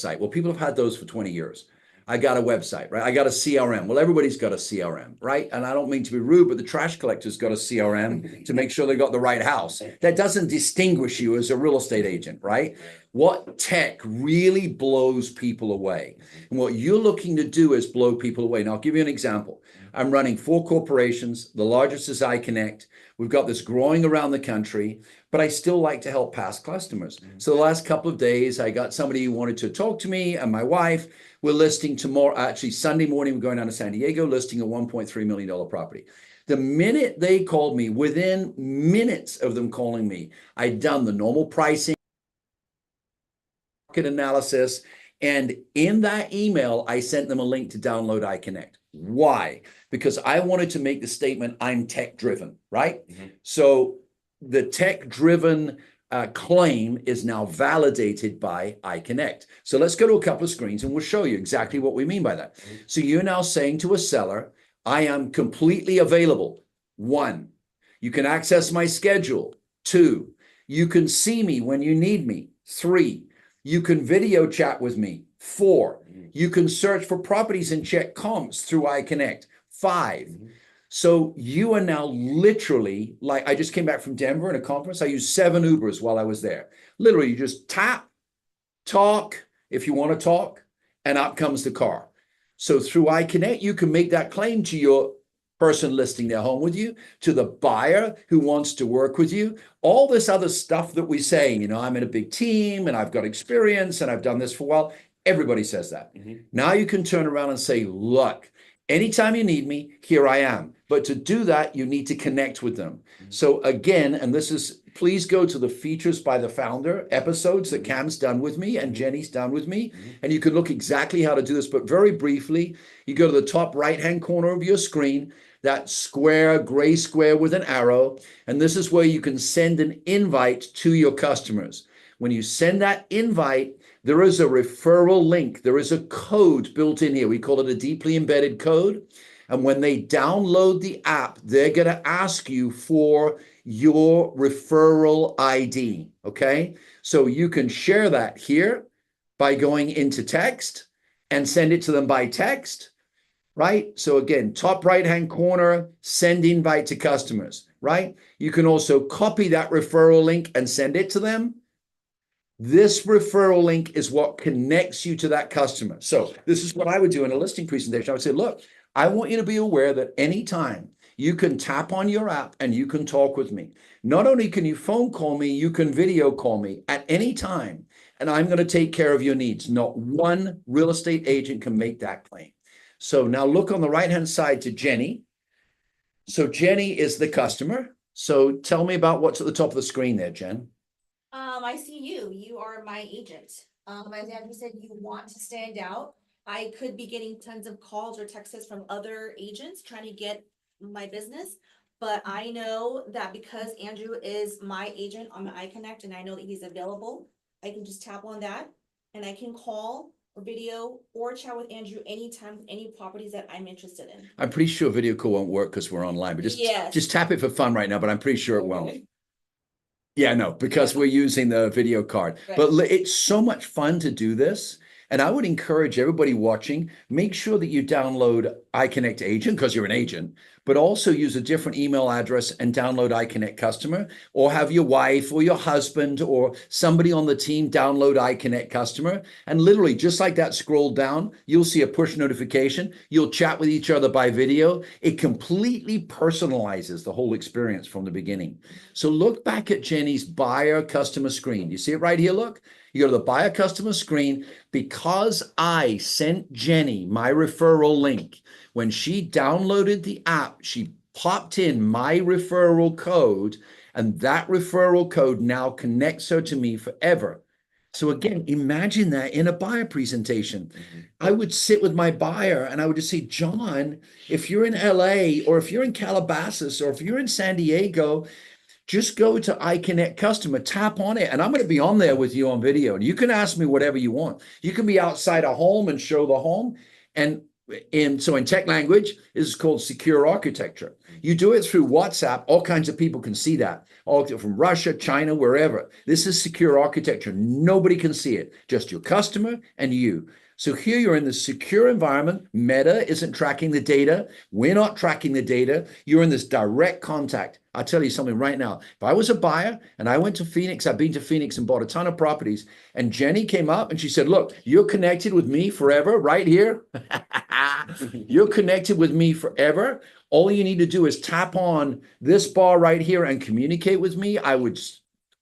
website. Well, people have had those for 20 years. I got a website, right? I got a CRM. Well, everybody's got a CRM, right? And I don't mean to be rude, but the trash collector's got a CRM to make sure they got the right house. That doesn't distinguish you as a real estate agent, right? What tech really blows people away? And what you're looking to do is blow people away. Now, I'll give you an example. I'm running 4 corporations. The largest is iCONNCT. We've got this growing around the country, but I still like to help past customers. So the last couple of days, I got somebody who wanted to talk to me and my wife. We're listing tomorrow, actually Sunday morning, we're going down to San Diego, listing a $1.3 million property. The minute they called me, within minutes of them calling me, I'd done the normal pricing, market analysis, and in that email, I sent them a link to download iCONNCT. Why? Because I wanted to make the statement, I'm tech driven, right? So the tech driven claim is now validated by iCONNCT. So let's go to a couple of screens and we'll show you exactly what we mean by that. So you're now saying to a seller, I am completely available. 1, you can access my schedule. 2, you can see me when you need me. 3, you can video chat with me. 4, you can search for properties and check comps through iCONNCT. 5, so you are now literally, like I just came back from Denver in a conference. I used 7 Ubers while I was there. Literally, you just tap, talk, if you want to talk, and up comes the car. So through iCONNCT, you can make that claim to your person listing their home with you, to the buyer who wants to work with you, all this other stuff that we're saying, you know, I'm in a big team and I've got experience and I've done this for a while. Everybody says that. Now you can turn around and say, look, anytime you need me, here I am. But to do that, you need to connect with them. So again, and this is, please go to the Features by the Founder episodes that Cam's done with me and Jenny's done with me. And you can look exactly how to do this. But very briefly, you go to the top right-hand corner of your screen, that square, gray square with an arrow. And this is where you can send an invite to your customers. When you send that invite, there is a referral link. There is a code built in here. We call it a deeply embedded code. And when they download the app, they're going to ask you for your referral ID, okay? So you can share that here by going into text and send it to them by text, right? So again, top right-hand corner, send invite to customers, right? You can also copy that referral link and send it to them. This referral link is what connects you to that customer. So this is what I would do in a listing presentation. I would say, look, I want you to be aware that anytime you can tap on your app and you can talk with me. Not only can you phone call me, you can video call me at any time, and I'm going to take care of your needs. Not one real estate agent can make that claim. So now look on the right-hand side to Jenny. So Jenny is the customer. So tell me about what's at the top of the screen there, Jen. I see you. You are my agent. As Andrew said, you want to stand out. I could be getting tons of calls or texts from other agents trying to get my business, but I know that because Andrew is my agent on the iCONNCT and I know that he's available, I can just tap on that and I can call or video or chat with Andrew anytime with any properties that I'm interested in. I'm pretty sure video call won't work because we're online, but just tap it for fun right now, but I'm pretty sure it won't. Yeah, no, because we're using the video card. Right. But it's so much fun to do this. And I would encourage everybody watching, make sure that you download iCONNCT Agent because you're an agent, but also use a different email address and download iCONNCT Customer, or have your wife or your husband or somebody on the team download iCONNCT Customer. And literally, just like that, scroll down, you'll see a push notification. You'll chat with each other by video. It completely personalizes the whole experience from the beginning. So look back at Jenny's buyer customer screen. You see it right here, look? You go to the buyer customer screen. Because I sent Jenny my referral link, when she downloaded the app, she popped in my referral code, and that referral code now connects her to me forever. So again, imagine that in a buyer presentation. I would sit with my buyer and I would just say, John, if you're in LA or if you're in Calabasas or if you're in San Diego, just go to iCONNCT Customer, tap on it, and I'm going to be on there with you on video. And you can ask me whatever you want. You can be outside a home and show the home. And in tech language, this is called secure architecture. You do it through WhatsApp, all kinds of people can see that, all from Russia, China, wherever. This is secure architecture. Nobody can see it, just your customer and you. So here you're in the secure environment. Meta isn't tracking the data. We're not tracking the data. You're in this direct contact. I'll tell you something right now. If I was a buyer and I went to Phoenix, I've been to Phoenix and bought a ton of properties, and Jenny came up and she said, look, you're connected with me forever right here. You're connected with me forever. All you need to do is tap on this bar right here and communicate with me.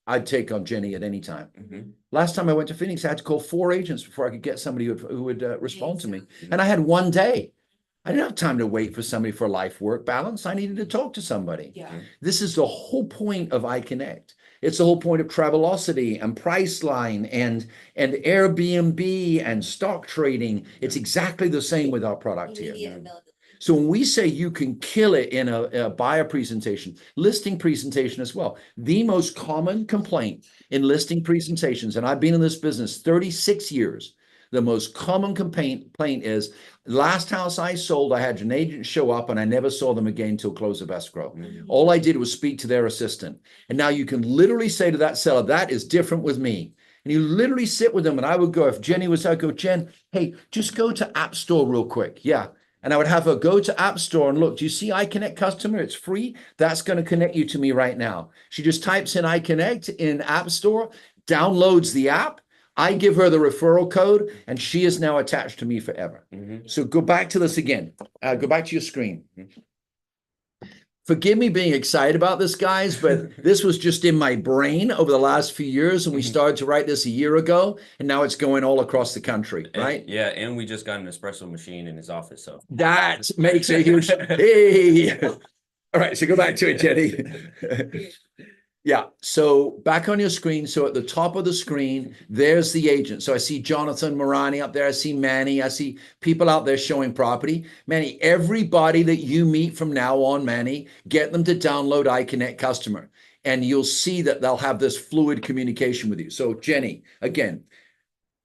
I'd take on Jenny at any time. Last time I went to Phoenix, I had to call 4 agents before I could get somebody who would respond to me. And I had one day. I didn't have time to wait for somebody for life work balance. I needed to talk to somebody. Yeah. This is the whole point of iConnect. It's the whole point of Travelocity and Priceline and Airbnb and stock trading. It's exactly the same with our product here. So when we say you can kill it in a buyer presentation, listing presentation as well, the most common complaint in listing presentations, and I've been in this business 36 years, the most common complaint is, last house I sold, I had an agent show up and I never saw them again till close of escrow. All I did was speak to their assistant. And now you can literally say to that seller, that is different with me. And you literally sit with them, and I would go, if Jenny was, I'd go, Jen, hey, just go to App Store real quick. Yeah. And I would have her go to App Store and look, do you see iConnect customer? It's free. That's going to connect you to me right now. She just types in iConnect in App Store, downloads the app. I give her the referral code, and she is now attached to me forever. So go back to this again. Go back to your screen. Forgive me being excited about this, guys, but this was just in my brain over the last few years, and we started to write this a year ago, and now it's going all across the country, right? Yeah, and we just got an espresso machine in his office, so that makes a huge. Hey, all right, so go back to it, Jenny. Yeah, so back on your screen. So at the top of the screen, there's the agent. So I see Jonathan Morani up there. I see Manny. I see people out there showing property. Manny, everybody that you meet from now on, Manny, get them to download iConnect Customer. And you'll see that they'll have this fluid communication with you. So Jenny, again,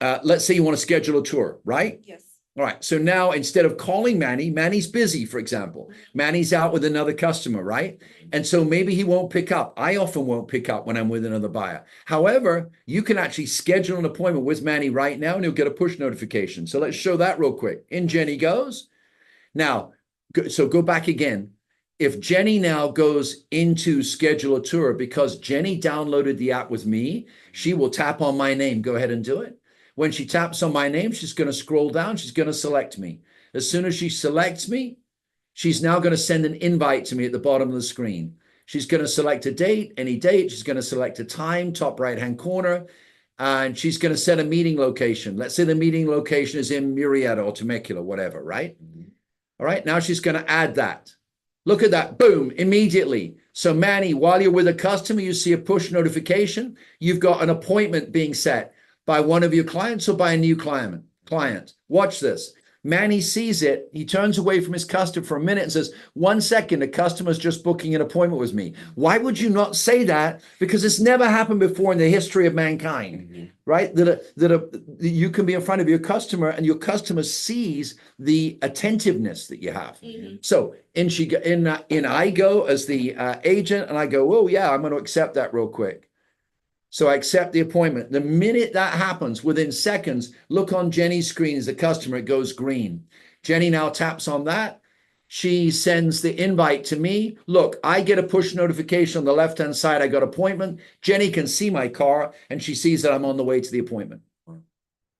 let's say you want to schedule a tour, right? Yes. All right. So now instead of calling Manny, Manny's busy, for example. Manny's out with another customer, right? And so maybe he won't pick up. I often won't pick up when I'm with another buyer. However, you can actually schedule an appointment with Manny right now and he'll get a push notification. So let's show that real quick. In Jenny goes. Now, so go back again. If Jenny now goes into schedule a tour, because Jenny downloaded the app with me, she will tap on my name. Go ahead and do it. When she taps on my name, she's going to scroll down. She's going to select me. As soon as she selects me, she's now going to send an invite to me at the bottom of the screen. She's going to select a date, any date. She's going to select a time, top right-hand corner, and she's going to set a meeting location. Let's say the meeting location is in Murrieta or Temecula, whatever, right? All right, now she's going to add that. Look at that, boom, immediately. So Manny, while you're with a customer, you see a push notification. You've got an appointment being set by one of your clients or by a new client. Watch this. Manny sees it. He turns away from his customer for a minute and says, 1 second, a customer's just booking an appointment with me. Why would you not say that? Because it's never happened before in the history of mankind, right? You can be in front of your customer and your customer sees the attentiveness that you have. So I go as the agent and I go, oh yeah, I'm going to accept that real quick. So I accept the appointment. The minute that happens, within seconds, look on Jenny's screen as the customer, it goes green. Jenny now taps on that. She sends the invite to me. Look, I get a push notification on the left-hand side. I got appointment. Jenny can see my car and she sees that I'm on the way to the appointment.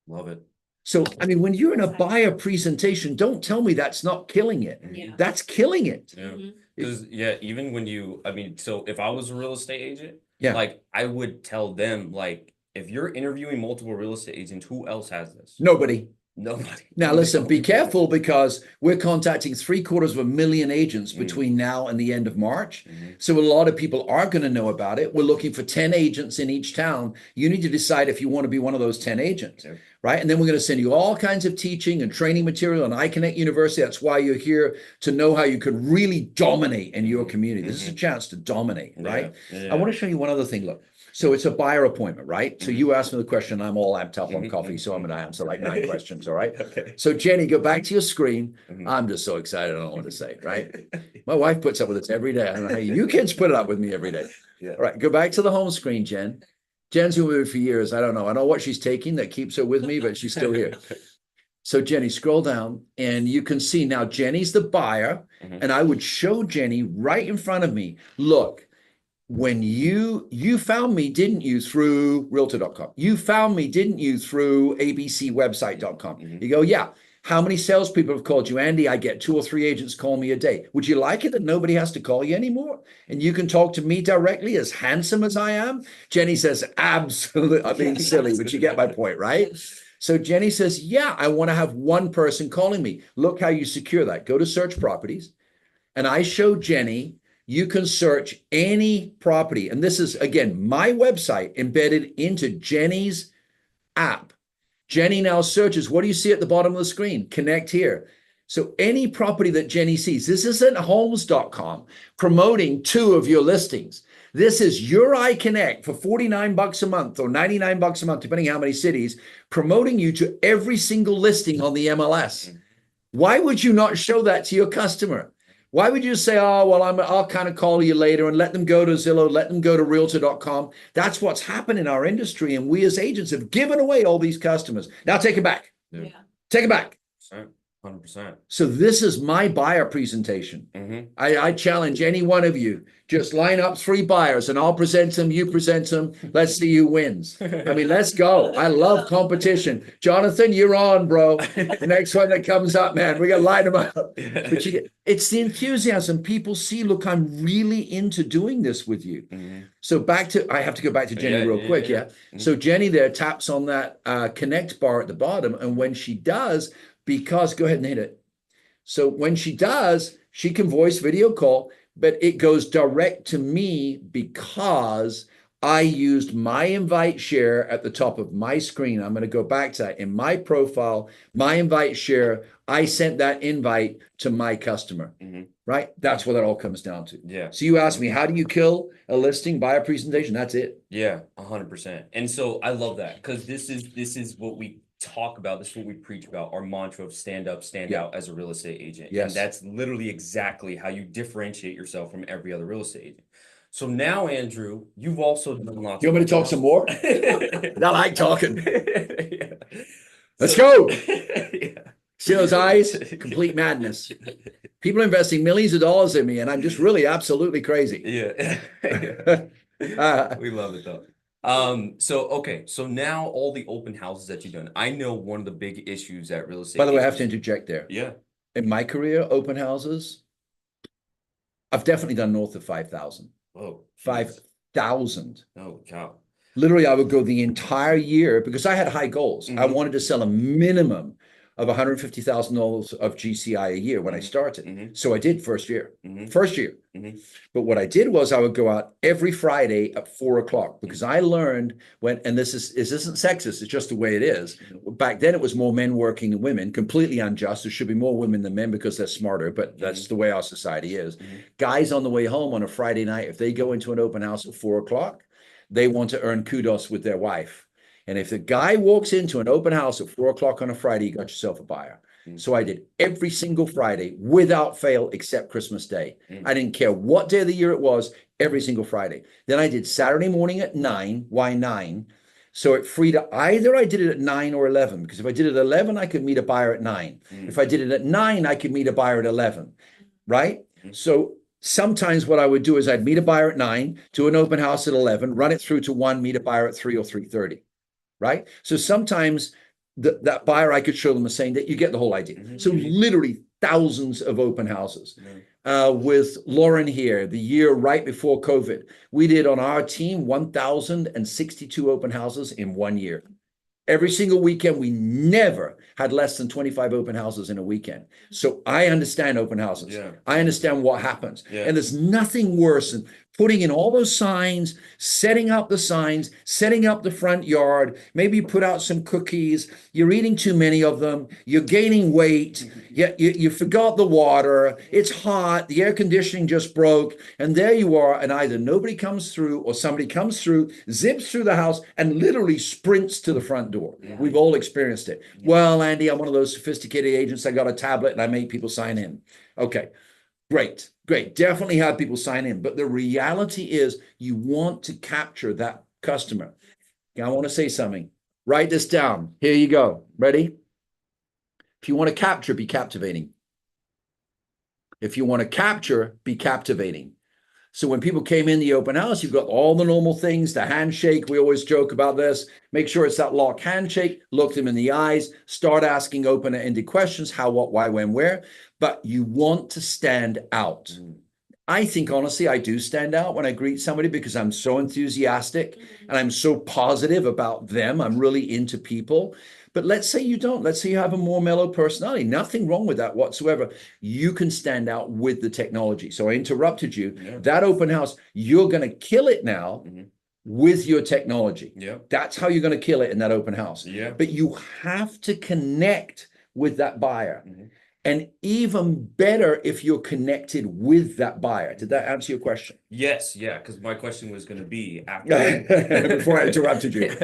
Love it. So, I mean, when you're in a buyer presentation, don't tell me that's not killing it. Yeah. That's killing it. Yeah. Because even when so if I was a real estate agent, yeah, like I would tell them, like, if you're interviewing multiple real estate agents, who else has this? Nobody. Nobody. Now, listen, be careful because we're contacting 750,000 agents between now and the end of March. So a lot of people are going to know about it. We're looking for 10 agents in each town. You need to decide if you want to be one of those 10 agents, right? And then we're going to send you all kinds of teaching and training material on iConnect University. That's why you're here, to know how you could really dominate in your community. This is a chance to dominate, right? I want to show you one other thing. Look. So it's a buyer appointment, right? So you asked me the question, I'm all amped up on coffee, so I'm going to answer like 9 questions, all right? Okay. So Jenny, go back to your screen. Mhm. I'm just so excited, I don't know what to say, right? My wife puts up with this every day. I don't know how you kids put it up with me every day. Yeah. All right, go back to the home screen, Jen. Jen's been with me for years. I don't know. I know what she's taking that keeps her with me, but she's still here. So Jenny, scroll down and you can see now Jenny's the buyer. Mhm. And I would show Jenny right in front of me, look, when you found me, didn't you, through realtor.com? You found me, didn't you, through abcwebsite.com? Mhm. You go, yeah. How many salespeople have called you? Andy, I get 2 or 3 agents call me a day. Would you like it that nobody has to call you anymore? And you can talk to me directly, as handsome as I am? Jenny says, absolutely. I'm being silly, but you get my point, right? So Jenny says, yeah, I want to have one person calling me. Look how you secure that. Go to search properties. And I show Jenny, you can search any property. And this is, again, my website embedded into Jenny's app. Jenny now searches, what do you see at the bottom of the screen? Connect here. So any property that Jenny sees, this isn't homes.com promoting 2 of your listings. This is your iConnect for 49 bucks a month or 99 bucks a month, depending how many cities, promoting you to every single listing on the MLS. Why would you not show that to your customer? Why would you say, oh, well, I'll kind of call you later and let them go to Zillow, let them go to realtor.com? That's what's happened in our industry. And we as agents have given away all these customers. Now take it back. Yeah. Take it back. 100%. So this is my buyer presentation. Mhm. I challenge any one of you, just line up 3 buyers and I'll present them, you present them. Let's see who wins. I mean, let's go. I love competition. Jonathan, you're on, bro. The next one that comes up, man, we got to line them up. But it's the enthusiasm. People see, look, I'm really into doing this with you. Mhm. So I have to go back to Jenny real quick. Yeah. Mhm. So Jenny there taps on that connect bar at the bottom. And when she does, because go ahead and hit it. So when she does, she can voice video call, but it goes direct to me because I used my invite share at the top of my screen. I'm going to go back to that. In my profile, my invite share, I sent that invite to my customer, right? That's what it all comes down to. Yeah. So you asked me, how do you kill a listing by a presentation? That's it. Yeah, 100%. And so I love that because this is what we talk about. This is what we preach about. Our mantra of stand up, stand Yeah. out as a real estate agent. Yes. And that's literally exactly how you differentiate yourself from every other real estate agent. So now, Andrew, you've also done lots. You want me to talk some more? I like talking. Let's go. See those eyes? Complete madness. People are investing millions of dollars in me, and I'm just really absolutely crazy. Yeah. We love it though. So now all the open houses that you've done, I know one of the big issues that real estate By the way, I have to agents- interject there. Yeah. In my career, open houses, I've definitely done north of 5,000. Oh, 5,000. oh cow. Literally, I would go the entire year because I had high goals. I Mhm. wanted to sell a minimum of $150,000 of GCI a year when I started. Mhm. So I did first year. Mhm. First year. Mhm. But what I did was I would go out every Friday at 4 o'clock because I learned and this isn't sexist, it's just the way it is. Back then it was more men working than women, completely unjust. There should be more women than men because they're smarter, but that's the way our society is. Guys on the way home on a Friday night, if they go into an open house at 4 o'clock, they want to earn kudos with their wife. And if the guy walks into an open house at 4 o'clock on a Friday, you got yourself a buyer. So I did every single Friday without fail, except Christmas Day. I didn't care what day of the year it was, every single Friday. Then I did Saturday morning at 9. Why 9? So it freed up, either I did it at 9 or 11, because if I did it at 11, I could meet a buyer at 9. If I did it at 9, I could meet a buyer at 11, right? So sometimes what I would do is I'd meet a buyer at 9, do an open house at 11, run it through to 1, meet a buyer at 3 or 3:30. Right? So sometimes that buyer, I could show them the same that you get the whole idea. So literally thousands of open houses. With Lauren here, the year right before COVID, we did on our team 1,062 open houses in 1 year. Every single weekend, we never had less than 25 open houses in a weekend. So I understand open houses. Yeah. I understand what happens. Yeah. And there's nothing worse than putting in all those signs, setting up the signs, setting up the front yard. Maybe you put out some cookies. You're eating too many of them. You're gaining weight. You forgot the water. It's hot. The air conditioning just broke. And there you are. And either nobody comes through or somebody comes through, zips through the house, and literally sprints to the front door. Yeah. We've all experienced it. Yeah. Well, Andy, I'm one of those sophisticated agents. I got a tablet and I make people sign in. Okay. Great, great. Definitely have people sign in. But the reality is you want to capture that customer. I want to say something. Write this down. Here you go. Ready? If you want to capture, be captivating. If you want to capture, be captivating. So when people came in the open house, you've got all the normal things, the handshake. We always joke about this. Make sure it's that lock handshake. Look them in the eyes. Start asking open-ended questions. How, what, why, when, where. But you want to stand out. I think, honestly, I do stand out when I greet somebody because I'm so enthusiastic and I'm so positive about them. I'm really into people. But let's say you don't. Let's say you have a more mellow personality. Nothing wrong with that whatsoever. You can stand out with the technology. So I interrupted you. Yeah. That open house, you're going to kill it now with your technology. Yeah. That's how you're going to kill it in that open house. Yeah. But you have to connect with that buyer. And even better if you're connected with that buyer. Did that answer your question? Yes, yeah, because my question was going to be after before I interrupted you.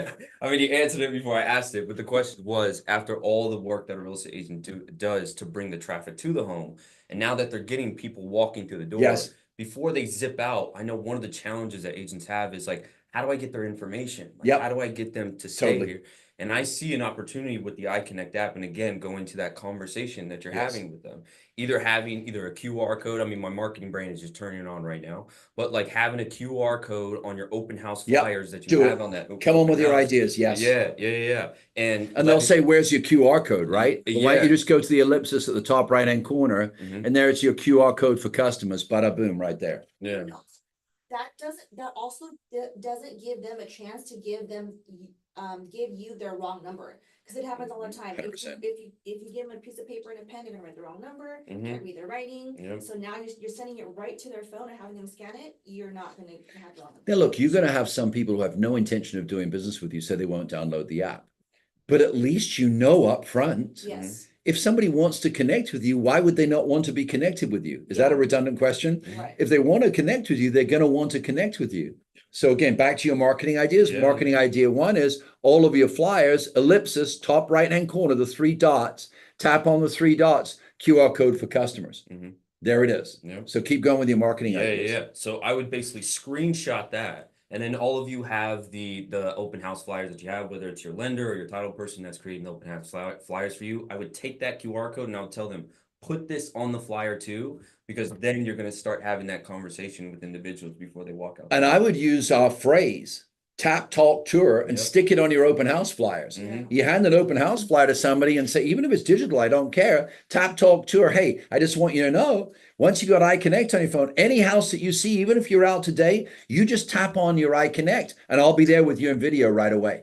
I mean, you answered it before I asked it, but the question was after all the work that a real estate agent does to bring the traffic to the home, and now that they're getting people walking through the door, Yes. Before they zip out, I know one of the challenges that agents have is like, how do I get their information? Like, Yep. how do I get them to stay Totally. here? And I see an opportunity with the iCONNCT app, and again, go into that conversation that you're Yes. having with them. Either having a QR code. I mean, my marketing brain is just turning on right now, but like having a QR code on your open house Yep. flyers that Do you it. have on that. Come on open with your house. ideas. Yes. Yeah. And they'll say, where's your QR code, right? But why don't you Yeah. just go to the ellipsis at the top right-hand corner, and there it's your QR code for customers. Bada boom, right there. Yeah. That also doesn't give them a chance to give you their wrong number. Because it happens all the time. If 100%. you give them a piece of paper and a pen, they're gonna write the wrong number, can't read their writing. Yep. So now you're sending it right to their phone and having them scan it, you're not gonna have the wrong number. Now, look, you're going to have some people who have no intention of doing business with you, so they won't download the app. But at least you know up front. Yes. If somebody wants to connect with you, why would they not want to be connected with you? Is that a redundant question? Right. If they want to connect with you, they're going to want to connect with you. So again, back to your marketing ideas. Yeah. Marketing idea one is all of your flyers, ellipsis, top right-hand corner, the 3 dots, tap on the 3 dots, QR code for customers. There it is. Yep. So keep going with your marketing ideas. Yeah. So I would basically screenshot that. And then all of you have the open house flyers that you have, whether it's your lender or your title person that's creating the open house flyers for you. I would take that QR code and I would tell them, put this on the flyer too, because then you're going to start having that conversation with individuals before they walk out. And I would use our phrase, tap, talk, tour, and stick it on your open house flyers. You hand an open house flyer to somebody and say, even if it's digital, I don't care. Tap, talk, tour. Hey, I just want you to know, once you got iConnect on your phone, any house that you see, even if you're out today, you just tap on your iConnect and I'll be there with you in video right away.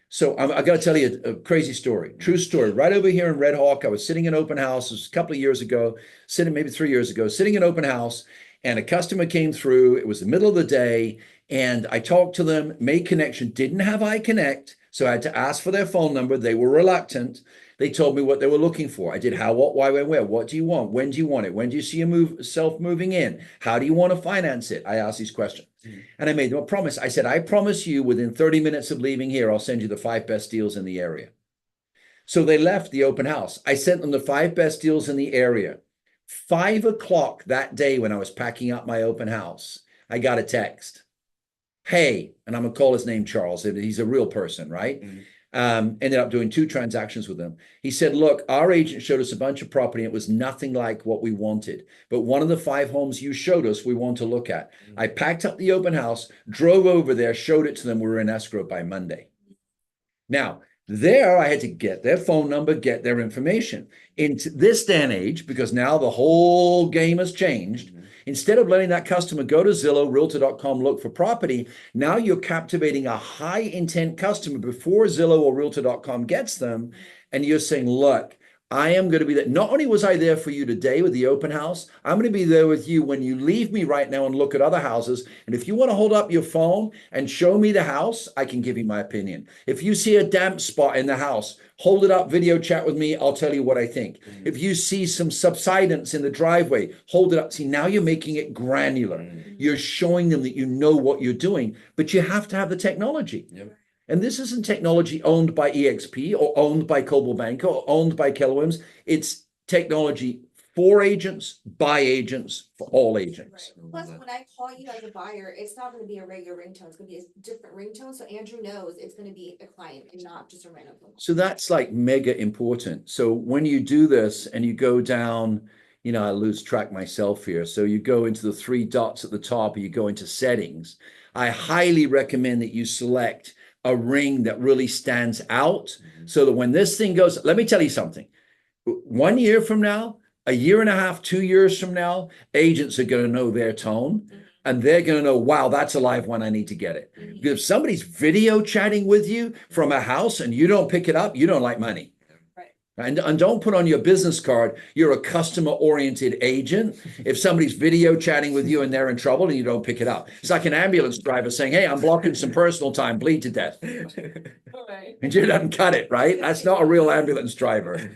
So I got to tell you a crazy story, true story. Right over here in Red Hawk, I was sitting in open house. It was a couple of years ago, maybe 3 years ago, sitting in open house, and a customer came through. It was the middle of the day, and I talked to them, made connection, didn't have iConnect, so I had to ask for their phone number. They were reluctant. They told me what they were looking for. I did how, what, why, when, where. What do you want? When do you want it? When do you see yourself moving in? How do you want to finance it? I asked these questions. And I made them a promise. I said, I promise you within 30 minutes of leaving here, I'll send you the 5 best deals in the area. So they left the open house. I sent them the 5 best deals in the area. 5 o'clock that day when I was packing up my open house, I got a text. Hey, and I'm going to call his name Charles. He's a real person, right? Ended up doing 2 transactions with him. He said, look, our agent showed us a bunch of property. It was nothing like what we wanted. But one of the 5 homes you showed us, we want to look at. I packed up the open house, drove over there, showed it to them. We were in escrow by Monday. Now, there I had to get their phone number, get their information. In this day and age, because now the whole game has changed, instead of letting that customer go to Zillow, Realtor.com, look for property, now you're captivating a high intent customer before Zillow or Realtor.com gets them. And you're saying, look, I am going to be there. Not only was I there for you today with the open house, I'm going to be there with you when you leave me right now and look at other houses. And if you want to hold up your phone and show me the house, I can give you my opinion. If you see a damp spot in the house, hold it up, video chat with me. I'll tell you what I think. If you see some subsidence in the driveway, hold it up. See, now you're making it granular. You're showing them that you know what you're doing, but you have to have the technology. Yep. And this isn't technology owned by EXP or owned by Coldwell Banker or owned by Keller Williams. It's technology for agents, by agents, for all agents. Right. Plus, when I call you as a buyer, it's not gonna be a regular ringtone, it's gonna be a different ringtone, so Andrew knows it's gonna be a client and not just a random phone call. So that's like mega important. So when you do this and you go down, you know, I lose track myself here. So you go into the 3 dots at the top, or you go into settings. I highly recommend that you select a ring that really stands out so that when this thing goes, let me tell you something. 1 year from now, a year and a half, 2 years from now, agents are going to know their tone and they're going to know, wow, that's a live one. I need to get it. Because if somebody's video chatting with you from a house and you don't pick it up, you don't like money. And don't put on your business card, you're a customer-oriented agent. If somebody's video chatting with you and they're in trouble and you don't pick it up. It's like an ambulance driver saying, hey, I'm blocking some personal time, bleed to death. Right. And you don't cut it, right? That's not a real ambulance driver.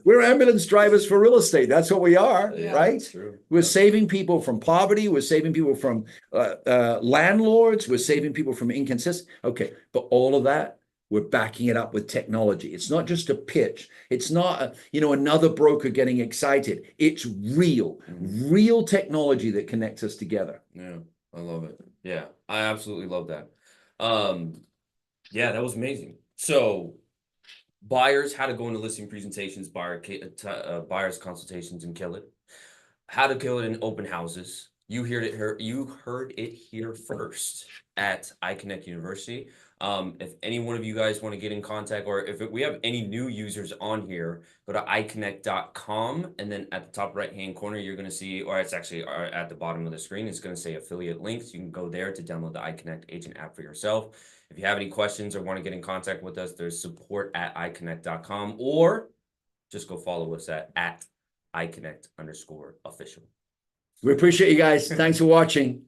We're ambulance drivers for real estate. That's what we are, Yeah. right? True. We're saving people from poverty. We're saving people from landlords. We're saving people from inconsistent. Okay, but all of that, we're backing it up with technology. It's not just a pitch. It's not, another broker getting excited. It's real technology that connects us together. Yeah, I love it. Yeah, I absolutely love that. Yeah, that was amazing. So buyers, how to go into listing presentations, buyers consultations and kill it. How to kill it in open houses. You heard it here first at iCONNCT University. If any one of you guys want to get in contact, or if we have any new users on here, go to iConnect.com, and then at the top right-hand corner, you're going to see, or it's actually at the bottom of the screen, it's going to say affiliate links. You can go there to download the iConnect agent app for yourself. If you have any questions or want to get in contact with us, there's support@iConnect.com, or just go follow us at iConnect_official. We appreciate you guys. Thanks for watching.